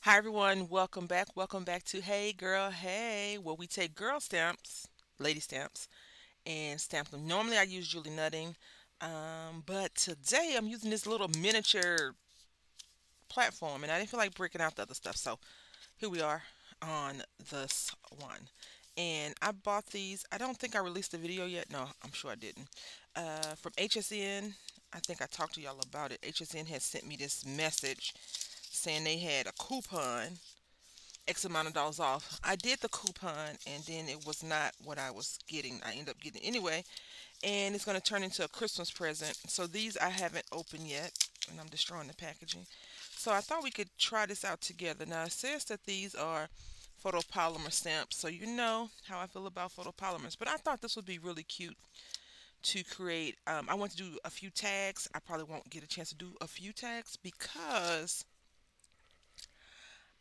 Hi everyone, welcome back. Welcome back to Hey Girl Hey, where we take girl stamps, lady stamps, and stamp them. Normally I use Julie Nutting, but today I'm using this little miniature platform, and I didn't feel like breaking out the other stuff. So here we are on this one. And I bought these. I don't think I released the video yet. No, I'm sure I didn't. From HSN. I think I talked to y'all about it. HSN has sent me this message saying they had a coupon X amount of dollars off. I did the coupon and then it was not what I was getting. I ended up getting it anyway, and it's going to turn into a Christmas present. So these I haven't opened yet, and I'm destroying the packaging. So I thought we could try this out together. Now it says that these are photopolymer stamps, so you know how I feel about photopolymers. But I thought this would be really cute to create. I want to do a few tags. I probably won't get a chance to do a few tags because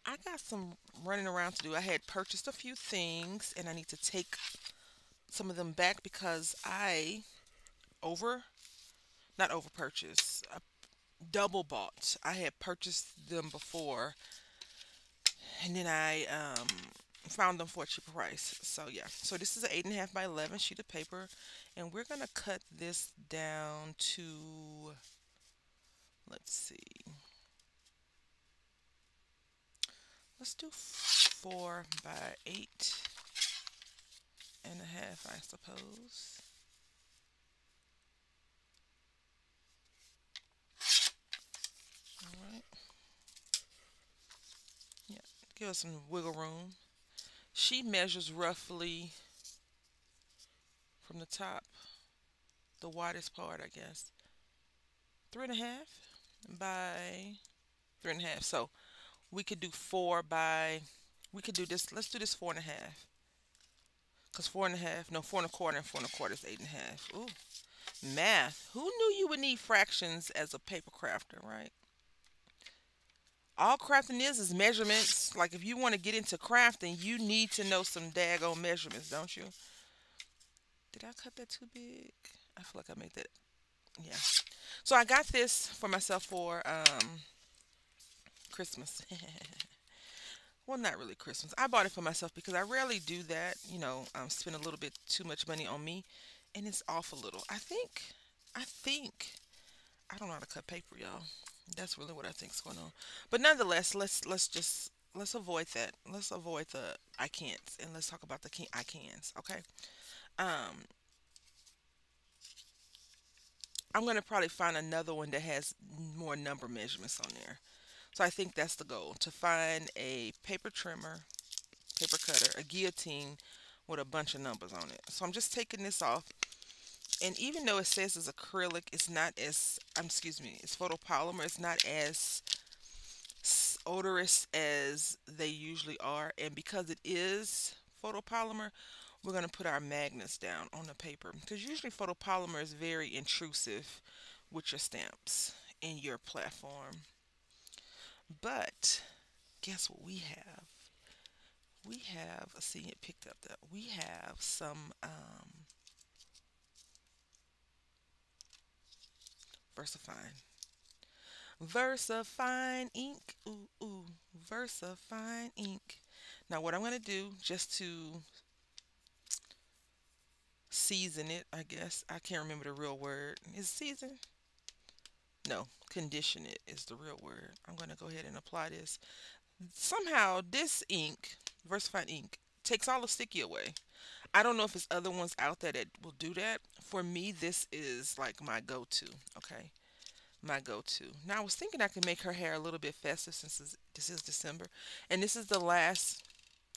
I got some running around to do. I had purchased a few things and I need to take some of them back because I over not over purchased, double bought. I had purchased them before and then I found them for a cheaper price. So yeah. So this is an 8.5 by 11 sheet of paper, and we're gonna cut this down to, let's see, let's do 4 by 8.5, I suppose. All right. Yeah, give us some wiggle room. She measures roughly from the top, the widest part, I guess, 3.5 by 3.5. So we could do we could do this. Let's do this 4.5. Because 4.5, no, 4 1/4 and 4 1/4 is 8.5. Ooh, math. Who knew you would need fractions as a paper crafter, right? All crafting is measurements. Like if you want to get into crafting, you need to know some daggone measurements, don't you? Did I cut that too big? I feel like I made that. Yeah. So I got this for myself for Christmas. Well, not really Christmas. I bought it for myself because I rarely do that. Spend a little bit too much money on me, and it's off a little. I think I don't know how to cut paper, y'all. That's really what I think's going on. But nonetheless, let's avoid that. Let's avoid the I can'ts and let's talk about the I cans. Okay. Um, I'm gonna probably find another one that has more number measurements on there. So I think that's the goal, to find a paper trimmer, paper cutter, a guillotine with a bunch of numbers on it. So I'm just taking this off. And even though it says it's acrylic, it's not as, excuse me, it's photopolymer. It's not as odorous as they usually are. And because it is photopolymer, we're going to put our magnets down on the paper. Because usually photopolymer is very intrusive with your stamps in your platform. But guess what we have? We have, let's see, it picked up that. We have some VersaFine. VersaFine ink. Ooh, ooh, VersaFine ink. Now, what I'm going to do, just to season it, I guess. I can't remember the real word. Is season? No, condition it is the real word. I'm going to go ahead and apply this. Somehow, this ink, VersaFine ink, takes all the sticky away. I don't know if there's other ones out there that will do that. For me, this is like my go-to. Okay, my go-to. Now I was thinking I could make her hair a little bit festive since this is December, and this is the last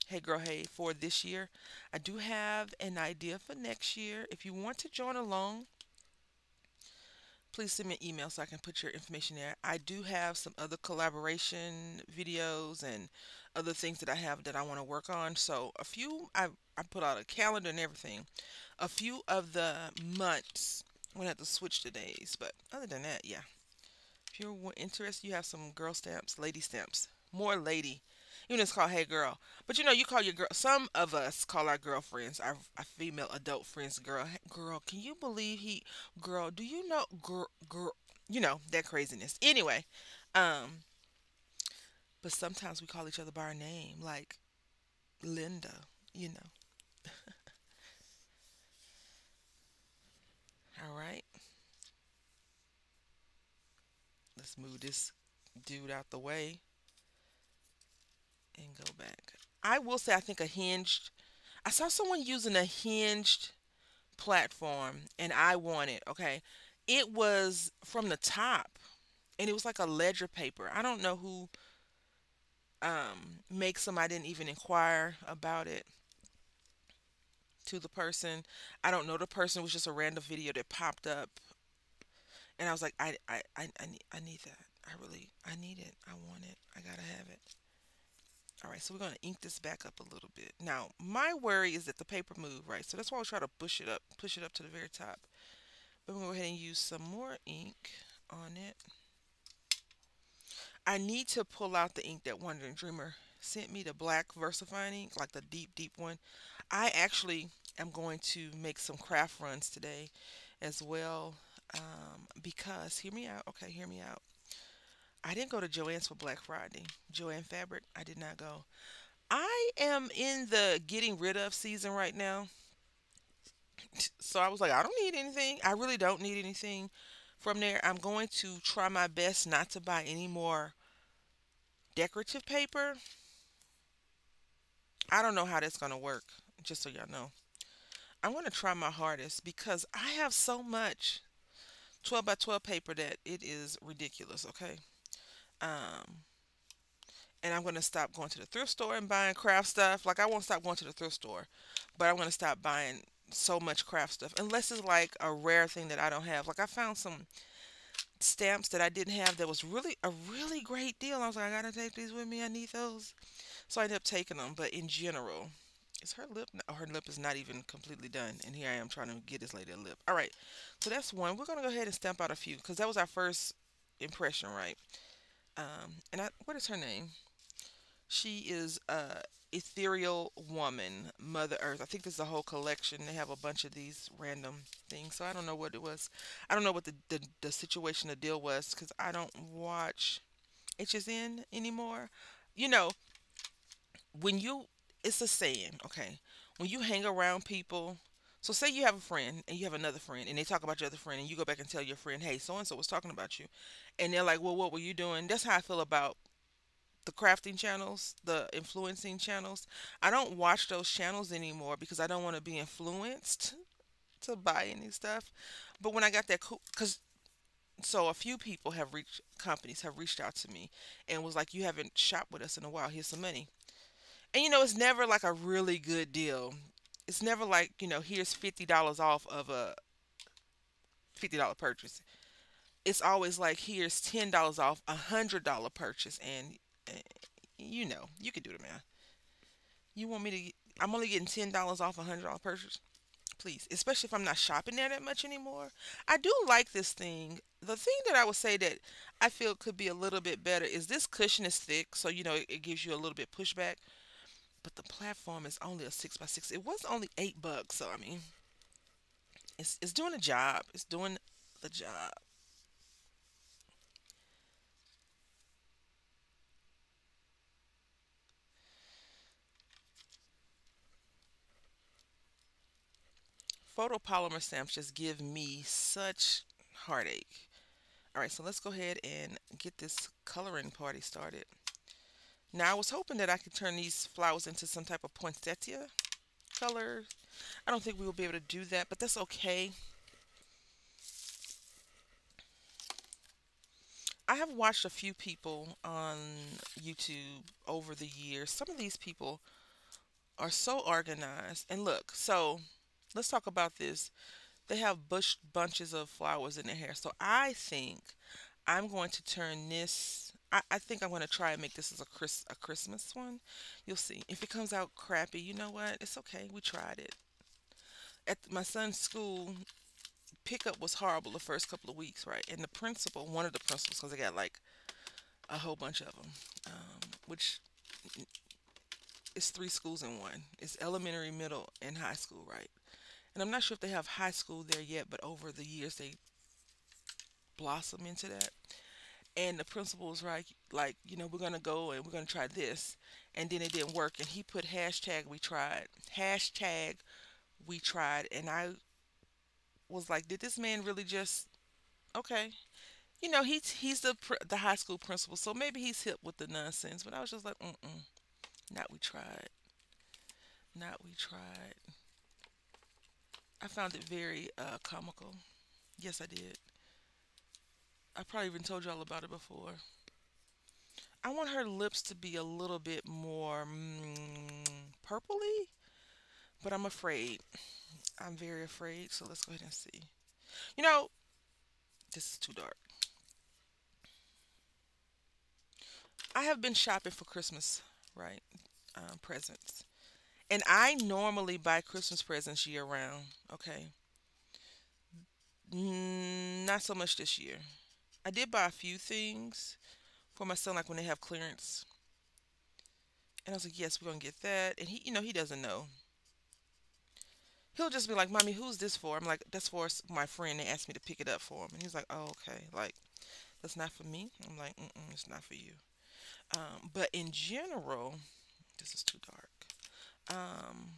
Hey Girl Hey for this year. I do have an idea for next year. If you want to join along, please send me an email so I can put your information there. I do have some other collaboration videos and other things that I have that I want to work on. So a few, I put out a calendar and everything. A few of the months, I'm going to have to switch the days. But other than that, yeah. If you're interested, you have some girl stamps, lady stamps. More lady. Even it's called Hey Girl. But you call your girl, some of us call our girlfriends, our female adult friends, girl. Hey, girl, can you believe girl, do you know, girl, that craziness. Anyway, um, but sometimes we call each other by our name, like Linda, you know. All right, let's move this dude out the way and go back. I will say, I think a hinged, I saw someone using a hinged platform and I want it, okay? It was from the top and it was like a ledger paper. I don't know who makes them. I didn't even inquire about it to the person. I don't know the person. It was just a random video that popped up and I was like, I need that. I need it. I want it. I gotta have it. All right, so we're gonna ink this back up a little bit. Now, my worry is that the paper move, right? So that's why I try to push it up to the very top. But I'm gonna go ahead and use some more ink on it. I need to pull out the ink that Wandering Dreamer sent me, the black VersaFine ink, like the deep, deep one. I actually am going to make some craft runs today as well because, hear me out, okay, hear me out. I didn't go to Joann's for Black Friday. Joann Fabric, I did not go. I am in the getting rid of season right now. So I was like, I don't need anything. I really don't need anything from there. I'm going to try my best not to buy any more decorative paper. I don't know how that's going to work, just so y'all know. I'm going to try my hardest because I have so much 12 by 12 paper that it is ridiculous, okay? Um, and I'm going to stop going to the thrift store and buying craft stuff. Like, I won't stop going to the thrift store, but I'm going to stop buying so much craft stuff unless it's like a rare thing that I don't have. Like, I found some stamps that I didn't have that was really a really great deal. I was like, I gotta take these with me. I need those. So I ended up taking them. But in general, is her lip? Oh, her lip is not even completely done. And here I am trying to get this lady a lip. All right. So that's one. We're gonna go ahead and stamp out a few because that was our first impression, right? What is her name? She is Ethereal Woman, Mother Earth. I think there's a whole collection. They have a bunch of these random things. So I don't know what it was. I don't know what the situation, the deal was, because I don't watch HSN anymore. You know, when you, it's a saying, okay? When you hang around people, so say you have a friend and you have another friend and they talk about your other friend and you go back and tell your friend, hey, so and so was talking about you. And they're like, well, what were you doing? That's how I feel about the crafting channels, the influencing channels. I don't watch those channels anymore because I don't want to be influenced to buy any stuff. But when I got that cool, because so a few people have reached companies have reached out to me and was like, you haven't shopped with us in a while. Here's some money. And it's never like a really good deal. It's never like here's $50 off of a $50 purchase. It's always like here's $10 off $100 purchase, and you can do the math. You want me to? I'm only getting $10 off $100 purchase. Please, especially if I'm not shopping there that much anymore. I do like this thing. The thing that I would say that I feel could be a little bit better is this cushion is thick, so it gives you a little bit pushback. But the platform is only a 6 by 6. It was only $8, so I mean, it's doing the job. It's doing the job. Photopolymer stamps just give me such heartache. All right, so let's go ahead and get this coloring party started. Now, I was hoping that I could turn these flowers into some type of poinsettia color. I don't think we will be able to do that, but that's okay. I have watched a few people on YouTube over the years. Some of these people are so organized. And look, so let's talk about this. They have bunches of flowers in their hair. So I think I'm going to turn this. I think I'm going to try and make this as a Christmas one. You'll see. If it comes out crappy, you know what? It's okay. We tried it. At my son's school, pickup was horrible the first couple of weeks, right? And the principal, one of the principals, because they got like a whole bunch of them, which is three schools in one. It's elementary, middle, and high school, right? And I'm not sure if they have high school there yet, but over the years they blossom into that. And the principal was like, we're gonna go and we're gonna try this, and then it didn't work. And he put hashtag we tried, and I was like, did this man really just okay? He's the high school principal, so maybe he's hip with the nonsense. But I was just like, not we tried, not we tried. I found it very comical. Yes, I did. I probably even told y'all about it before. I want her lips to be a little bit more purpley, but I'm afraid. I'm very afraid. So let's go ahead and see. You know, this is too dark. I have been shopping for Christmas, right? Presents. And I normally buy Christmas presents year round. Okay. Not so much this year. I did buy a few things for my son, like when they have clearance. And I was like, yes, we're going to get that. And he doesn't know. He'll just be like, Mommy, who's this for? I'm like, that's for my friend. They asked me to pick it up for him. And he's like, oh, okay. Like, that's not for me. I'm like, it's not for you. But in general, this is too dark. Um,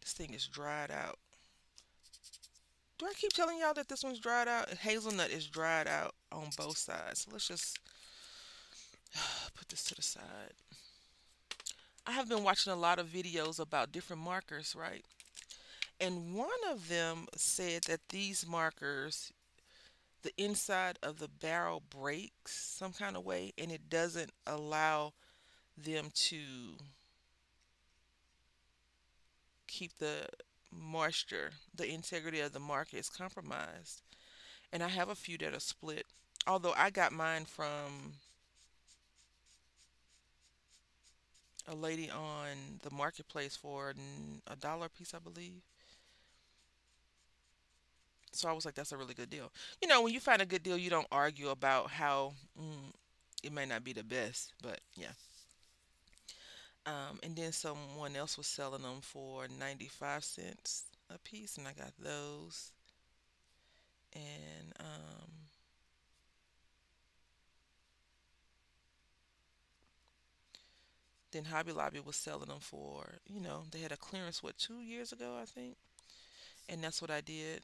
this thing is dried out. Do I keep telling y'all that this one's dried out? Hazelnut is dried out on both sides. So let's just put this to the side. I have been watching a lot of videos about different markers, right? And one of them said that these markers, the inside of the barrel breaks some kind of way, and it doesn't allow them to keep the moisture, the integrity of the marker is compromised. And I have a few that are split. Although I got mine from a lady on the marketplace for a dollar a piece, I believe. So I was like, that's a really good deal. When you find a good deal, you don't argue about how it may not be the best, but yeah. And then someone else was selling them for 95 cents a piece, and I got those. And then Hobby Lobby was selling them for, they had a clearance, 2 years ago, I think. And that's what I did.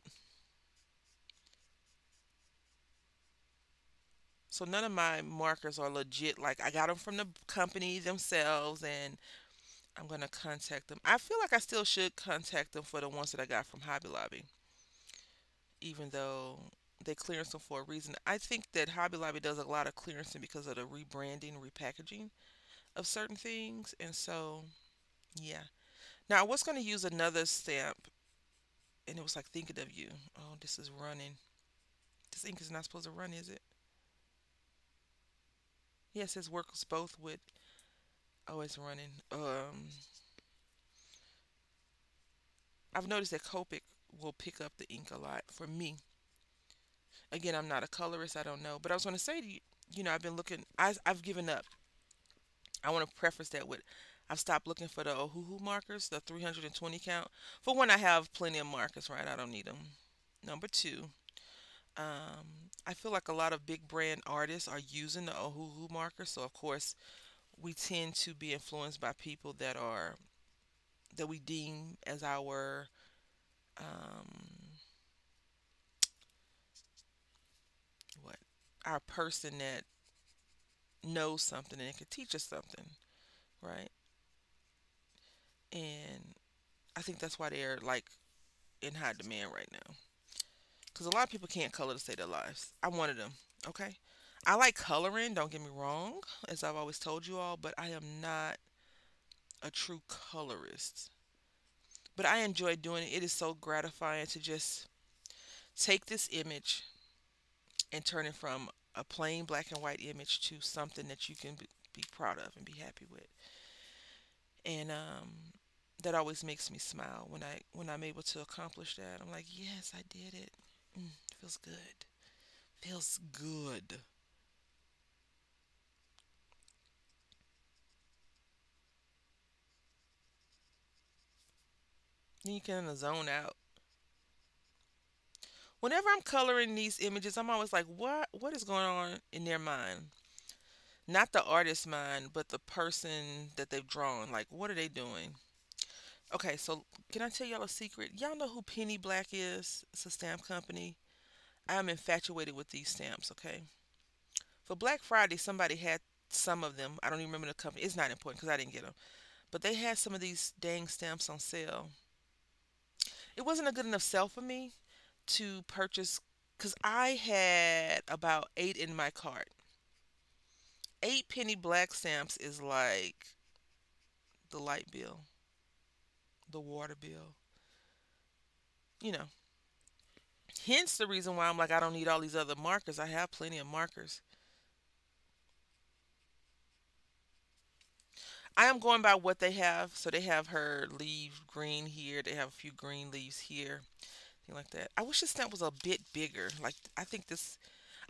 So none of my markers are legit. Like I got them from the company themselves, and I'm gonna contact them. I feel like I still should contact them for the ones that I got from Hobby Lobby, even though they clearance them for a reason. I think that Hobby Lobby does a lot of clearancing because of the rebranding, repackaging of certain things, and so yeah. Now I was gonna use another stamp, and it was like thinking of you. Oh, this is running. This ink is not supposed to run, is it? Yes, it says works both with. Oh, it's running. I've noticed that Copic will pick up the ink a lot for me. Again, I'm not a colorist. I don't know. But I was going to say to you, I've been looking. I've given up. I want to preface that with I've stopped looking for the Ohuhu markers, the 320 count. For one, I have plenty of markers, right? I don't need them. Number two, I feel like a lot of big brand artists are using the Ohuhu marker. So, of course, we tend to be influenced by people that we deem as um, what our person that knows something and can teach us something, right? And I think that's why they're like in high demand right now. Because a lot of people can't color to save their lives. I'm one of them, okay? I like coloring, don't get me wrong, as I've always told you all, but I am not a true colorist. But I enjoy doing it. It is so gratifying to just take this image and turn it from a plain black and white image to something that you can be proud of and be happy with. And that always makes me smile when I'm able to accomplish that. I'm like, yes, I did it. Feels good. Feels good. Then you can zone out. Whenever I'm coloring these images, I'm always like, what is going on in their mind? Not the artist's mind, but the person that they've drawn. Like, what are they doing? Okay, so can I tell y'all a secret? Y'all know who Penny Black is? It's a stamp company. I'm infatuated with these stamps, okay? For Black Friday, somebody had some of them. I don't even remember the company. It's not important because I didn't get them. But they had some of these dang stamps on sale. It wasn't a good enough sale for me to purchase because I had about 8 in my cart. 8 penny black stamps is like the light bill, the water bill, you know. Hence the reason why I'm like, I don't need all these other markers. I have plenty of markers. I am going by what they have. So they have her leaf green here. They have a few green leaves here. Thing like that. I wish this stamp was a bit bigger. Like, I think this,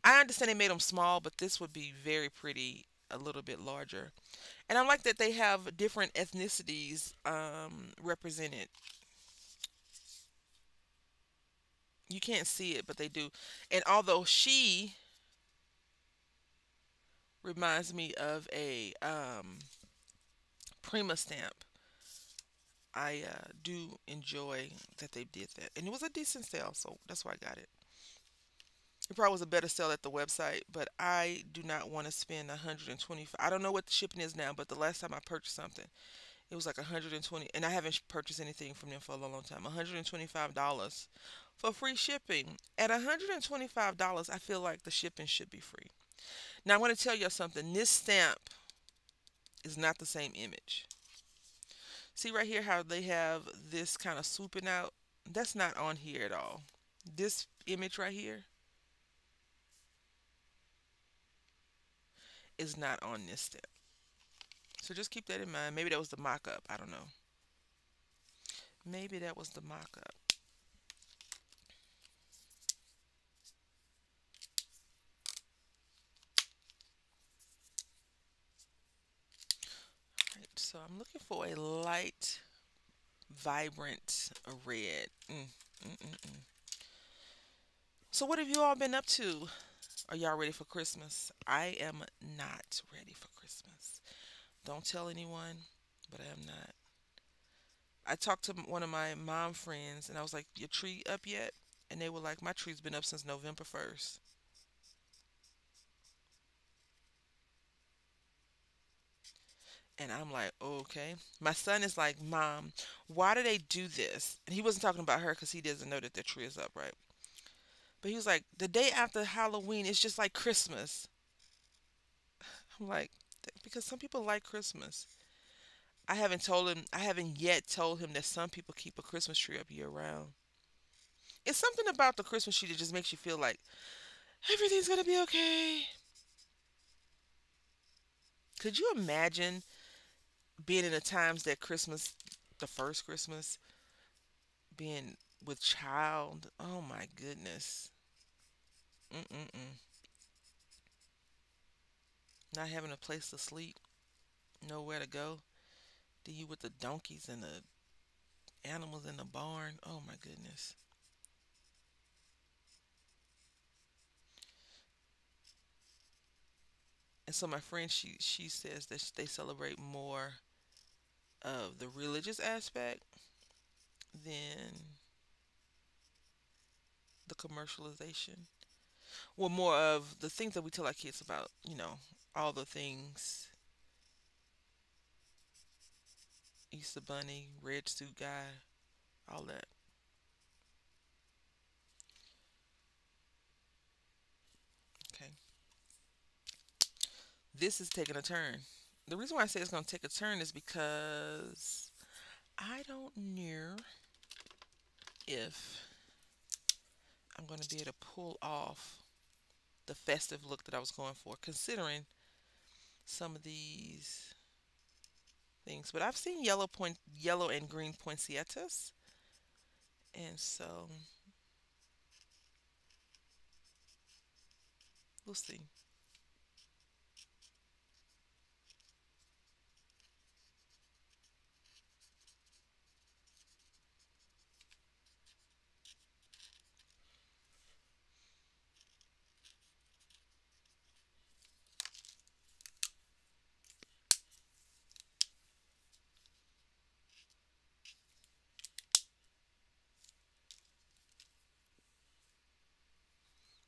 I understand they made them small, but this would be very pretty a little bit larger. And I like that they have different ethnicities represented. You can't see it, but they do. And although she reminds me of a Prima stamp, I do enjoy that they did that. And it was a decent sale, so that's why I got it. It probably was a better sale at the website, but I do not want to spend 125. I don't know what the shipping is now, but the last time I purchased something, it was like 120, and I haven't purchased anything from them for a long, long time. $125 for free shipping. At $125, I feel like the shipping should be free. Now I want to tell you something. This stamp is not the same image. See right here how they have this kind of swooping out? That's not on here at all. This image right here is not on this stamp. So just keep that in mind. Maybe that was the mock-up. I don't know. Maybe that was the mock-up. Right, so I'm looking for a light, vibrant red. Mm, mm, mm. So what have you all been up to? Are y'all ready for Christmas? I am not ready for Christmas. Don't tell anyone, but I am not. I talked to one of my mom friends and I was like, "Your tree up yet?" And they were like, "My tree's been up since November 1st." And I'm like, "Okay." My son is like, "Mom, why do they do this?" And he wasn't talking about her because he doesn't know that their tree is up, right? But he was like, "The day after Halloween, it's just like Christmas." I'm like, because some people like Christmas. I haven't yet told him that some people keep a Christmas tree up year round. It's something about the Christmas tree that just makes you feel like everything's gonna be okay. Could you imagine being in the times that Christmas, the first Christmas, being with child? Oh my goodness. Mm-mm-mm. Not having a place to sleep, nowhere to go. Then you with the donkeys and the animals in the barn. Oh my goodness. And so my friend, she says that they celebrate more of the religious aspect than the commercialization. Well, more of the things that we tell our kids about, all the things, Easter Bunny, red suit guy, all that. Okay. This is taking a turn. The reason why I say it's going to take a turn is because I don't know if I'm going to be able to pull off the festive look that I was going for, considering some of these things. But I've seen yellow and green poinsettias, and so we'll see.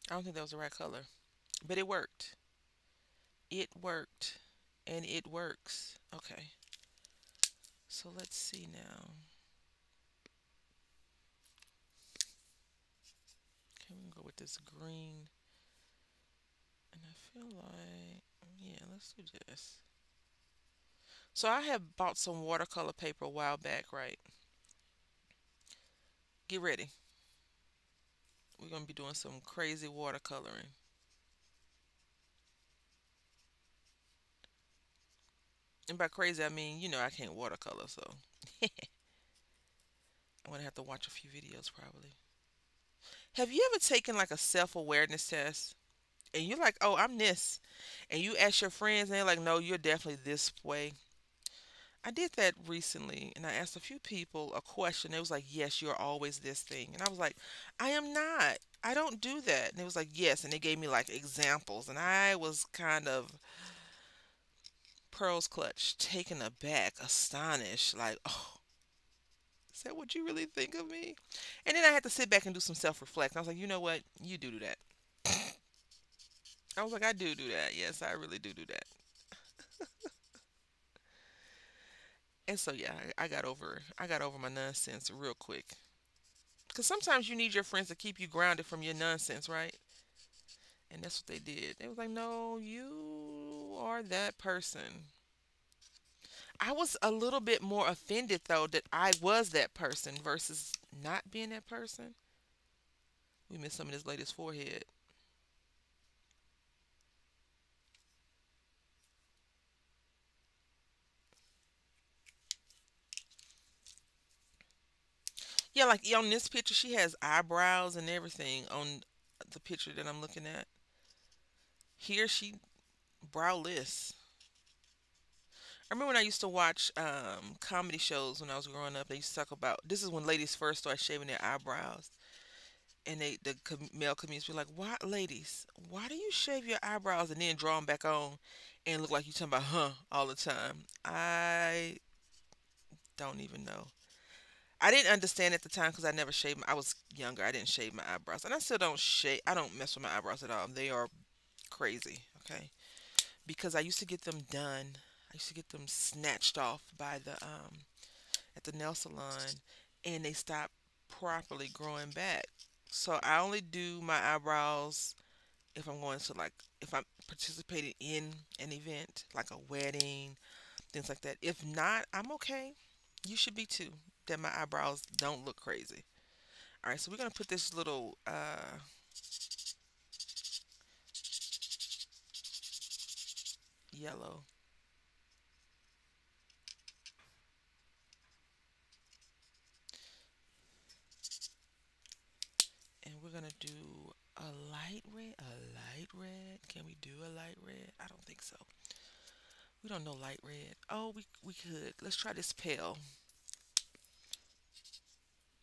I don't think that was the right color, but it worked. It worked, and it works. Okay, so let's see now. Okay, we can go with this green, and I feel like, yeah, let's do this. So I have bought some watercolor paper a while back, right? Get ready. We're gonna be doing some crazy watercoloring. And by crazy, I mean, I can't watercolor, so I'm gonna have to watch a few videos probably. Have you ever taken like a self-awareness test? And you're like, oh, I'm this. And you ask your friends, and they're like, no, you're definitely this way. I did that recently, and I asked a few people a question. It was like, yes, you're always this thing. And I was like, I am not. I don't do that. And it was like, yes. And they gave me like examples. And I was kind of pearls clutched, taken aback, astonished, like, oh, is that what you really think of me? And then I had to sit back and do some self reflect. I was like, you know what? You do that. I was like, I do that. Yes, I really do that. And so yeah, I got over my nonsense real quick. Cause sometimes you need your friends to keep you grounded from your nonsense, right? And that's what they did. They was like, no, you are that person. I was a little bit more offended though that I was that person versus not being that person. We missed some of this lady's forehead. Yeah, like on this picture, she has eyebrows and everything on the picture that I'm looking at. Here, she browless. I remember when I used to watch comedy shows when I was growing up. They used to talk about this is when ladies first start shaving their eyebrows, and male comedians be like, "Why, ladies? Why do you shave your eyebrows and then draw them back on and look like you talking about huh all the time?" I don't even know. I didn't understand at the time because I never shaved. I was younger. I didn't shave my eyebrows, and I still don't shave. I don't mess with my eyebrows at all. They are crazy. Okay, because I used to get them done. I used to get them snatched off by the at the nail salon, and they stopped properly growing back. So I only do my eyebrows if I'm going to like if I'm participating in an event like a wedding, things like that. If not, I'm okay. You should be too. That my eyebrows don't look crazy. All right, so we're gonna put this little yellow, and we're gonna do a light red. A light red. Can we do a light red? I don't think so. We don't know light red. Oh, we could. Let's try this pale.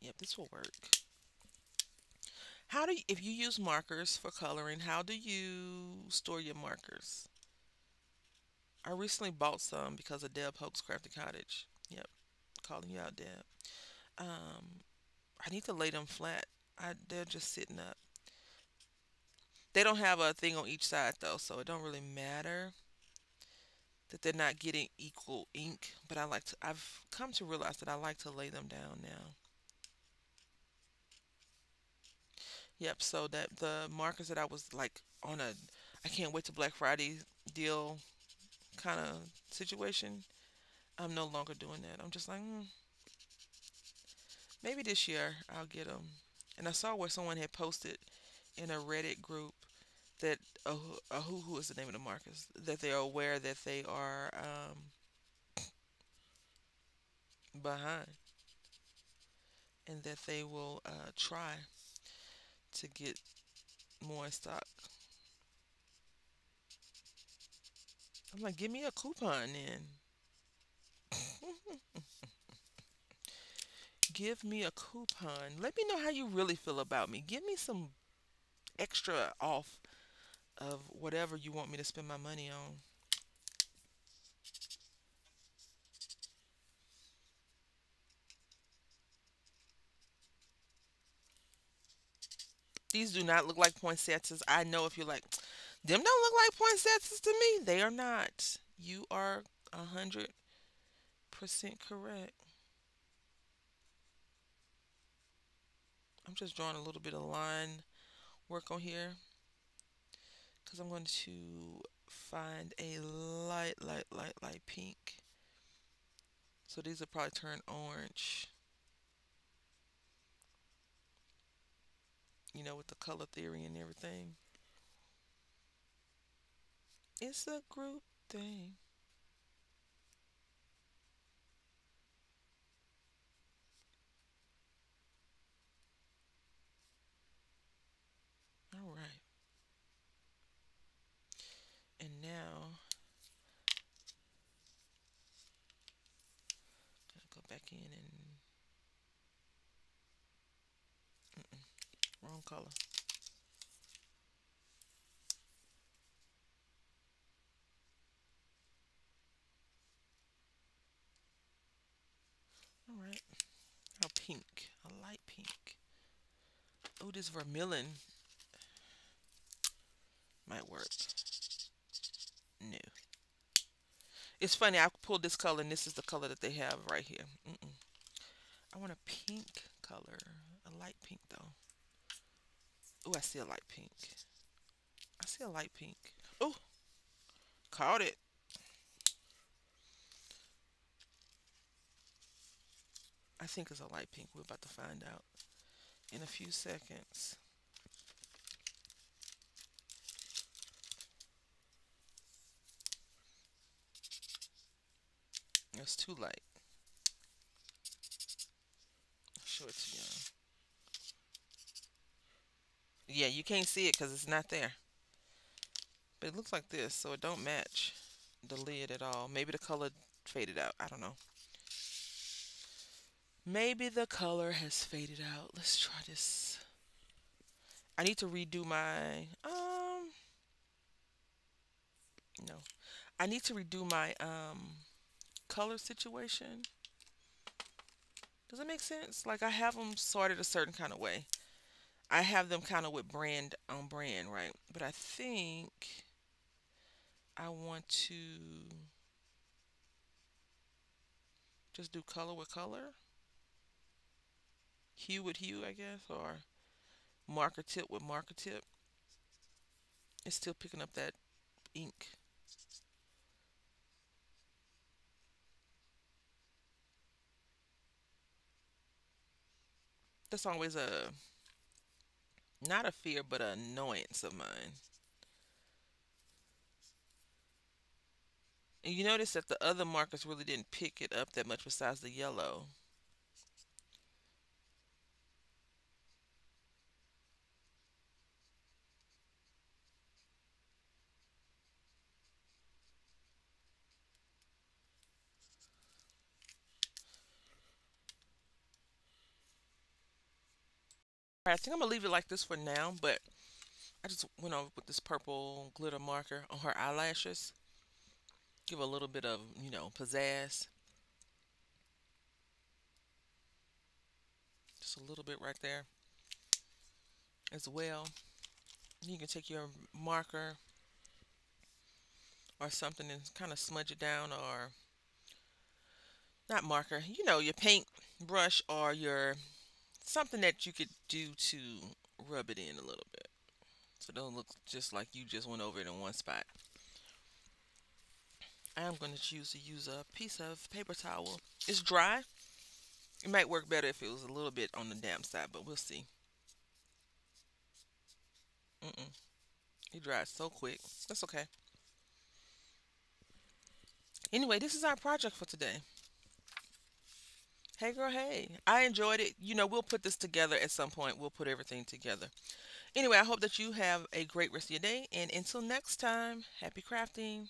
Yep, this will work. How do you, if you use markers for coloring, how do you store your markers? I recently bought some because of Deb Hope's Crafty Cottage. Yep, calling you out, Deb. Um, I need to lay them flat. They're just sitting up. They don't have a thing on each side though, so it don't really matter that they're not getting equal ink. But I've come to realize that I like to lay them down now. Yep. So that the markers that I was like on a, I can't wait to Black Friday deal kind of situation. I'm no longer doing that. I'm just like, maybe this year I'll get them. And I saw where someone had posted in a Reddit group that who is the name of the markers that they are aware that they are behind and that they will try to get more in stock. I'm like, give me a coupon then. Give me a coupon. Let me know how you really feel about me. Give me some extra off of whatever you want me to spend my money on. These do not look like poinsettias. I know if you're like, them don't look like poinsettias to me. They are not. You are 100% correct. I'm just drawing a little bit of line work on here because I'm going to find a light pink. So these will probably turn orange, with the color theory and everything. It's a group thing. All right. And now, I'm gonna go back in and wrong color. All right. Now pink, a light pink. Oh, this vermilion might work. No. It's funny, I pulled this color and this is the color that they have right here. I want a pink color. A light pink though. Oh, I see a light pink. I see a light pink. Oh, caught it. I think it's a light pink. We're about to find out in a few seconds. It's too light. I'll show it to you. Yeah, you can't see it because it's not there. But it looks like this, so it don't match the lid at all. Maybe the color faded out. I don't know. Maybe the color has faded out. Let's try this. I need to redo my no. I need to redo my color situation. Does it make sense? Like I have them sorted a certain kind of way. I have them kind of with brand on brand, right? But I think I want to just do color with color, hue with hue, I guess, or marker tip with marker tip. It's still picking up that ink. That's always a not a fear, but an annoyance of mine. And you notice that the other markers really didn't pick it up that much besides the yellow. I think I'm gonna leave it like this for now, but I just went over with this purple glitter marker on her eyelashes. Give a little bit of, pizzazz. Just a little bit right there as well. You can take your marker or something and kind of smudge it down, or not marker, your paint brush or your something that you could do to rub it in a little bit. So it don't look just like you just went over it in one spot. I am going to choose to use a piece of paper towel. It's dry. It might work better if it was a little bit on the damp side, but we'll see. It dries so quick. That's okay. Anyway, this is our project for today. Hey girl, hey. I enjoyed it. We'll put this together at some point. We'll put everything together. Anyway, I hope that you have a great rest of your day. And until next time, happy crafting.